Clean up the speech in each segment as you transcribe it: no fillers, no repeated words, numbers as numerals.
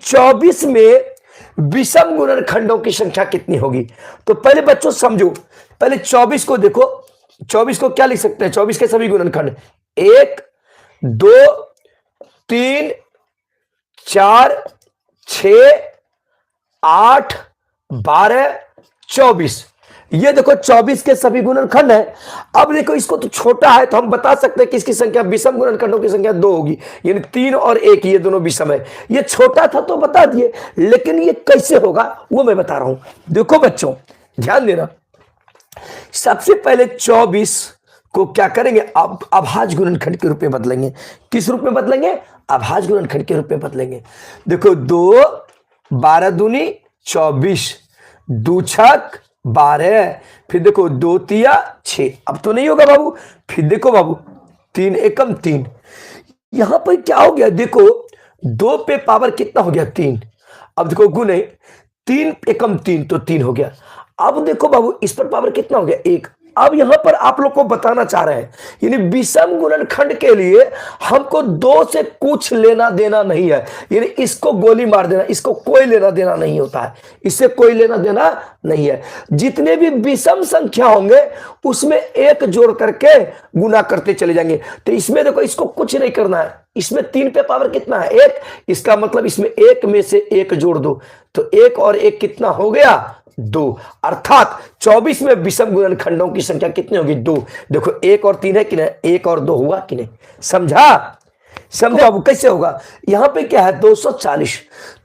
24 में विषम गुणनखंडों की संख्या कितनी होगी। तो पहले बच्चों समझो, पहले 24 को देखो, 24 को क्या लिख सकते हैं, 24 के सभी गुणनखंड 1 2 3 4 6 8 12 24, ये देखो 24 के सभी गुणनखंड है। अब देखो इसको तो छोटा है तो हम बता सकते हैं कि इसकी संख्या विषम गुणनखंडों की संख्या 2 होगी, यानी 3 और 1 ये दोनों विषम है। ये छोटा था तो बता दिए, लेकिन ये कैसे होगा वो मैं बता रहा हूं। देखो बच्चों ध्यान देना, सबसे पहले 24 को क्या करेंगे, अभाज्य गुणनखंड के रूप में बदलेंगे। किस रूप में बदलेंगे, अभाज्य गुणनखंड के रूप में बदलेंगे। देखो 2 12 दूनी 24, 2 छक 12, फिर देखो 2 तिया 6, अब तो नहीं होगा बाबू। फिर देखो बाबू 3 एकम 3, यहां पर क्या हो गया, देखो 2 पे पावर कितना हो गया 3, अब देखो गुने 3 एकम 3 तो 3 हो गया। अब देखो बाबू इस पर पावर कितना हो गया 1। अब यहां पर आप लोग को बताना चाह रहे हैं, यानी विषम गुणनखंड के लिए हमको 2 से कुछ लेना देना नहीं है, यानी इसको गोली मार देना, इसको कोई लेना देना नहीं होता है, इससे कोई लेना देना नहीं है। जितने भी विषम संख्या होंगे उसमें 1 जोड़ करके गुना करते चले जाएंगे। तो इसमें देखो इसको कुछ नहीं करना है, इसमें 3 पे पावर कितना है 1, इसका मतलब इसमें 1 में से 1 जोड़ दो, तो 1 और 1 कितना हो गया 2, अर्थात 24 में विषम गुणनखंडों की संख्या कितनी होगी 2। देखो 1 और 3 है कि नहीं, 1 और 2 हुआ कि नहीं, समझा, समझा बाबू कैसे होगा। यहां पे क्या है 240,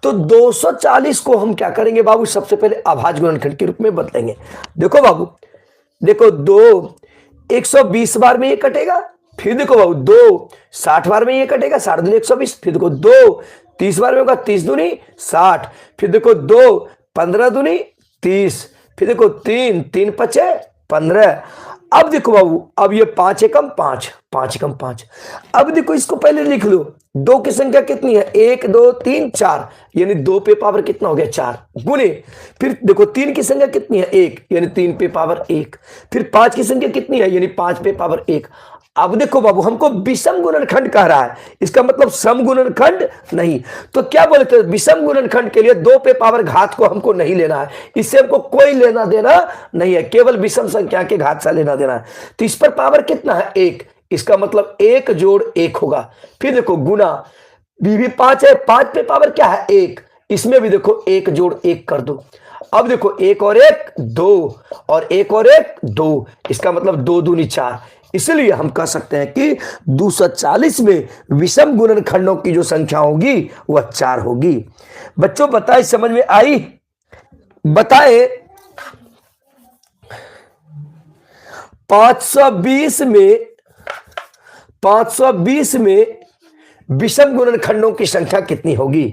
तो 240 को हम क्या करेंगे बाबू, सबसे पहले अभाज्य गुणनखंड के रूप में बदलेंगे। देखो बाबू, देखो 2 120 बार में ये कटेगा, फिर देखो बाबू 2 60 बार में ये कटेगा, 60 दूनी 120, फिर देखो 2 30 बार में होगा, 30 दूनी 60, फिर देखो 2 15 दूनी 30, फिर देखो 3 3 पचे 15। अब देखो बाबू, अब ये 5 एकम 5, 5 एकम 5। अब देखो इसको पहले लिख लो, 2 की संख्या कितनी है 1 2 3 4, यानी 2 पे पावर कितना हो गया 4 गुने, फिर देखो 3 की संख्या कितनी है 1, यानी 3 पे पावर 1, फिर 5 की संख्या कितनी है, यानी 5 पे पावर 1। अब देखो बाबू हमको विषम गुणनखंड कह रहा है, इसका मतलब सम गुणनखंड नहीं। तो क्या बोलते हैं, विषम गुणनखंड के लिए 2 पे पावर घात को हमको नहीं लेना है, इससे हमको कोई लेना देना नहीं है, केवल विषम संख्या के घात से लेना देना है। तो इस पर पावर कितना है 1, इसका मतलब 1 जोड़ 1 होगा। फिर देखो गुना, भी 5 है, 5 पे पावर क्या है 1, इसमें भी देखो 1 जोड़ 1 कर दो। अब देखो 1 और 1 2, और 1 और 1 2, इसका मतलब 2 दूनी 4। इसलिए हम कह सकते हैं कि 240 में विषम गुणनखंडों की जो संख्या होगी वह 4 होगी। बच्चों बताए, समझ में आई, बताए 520 में विषम गुणनखंडों की संख्या कितनी होगी।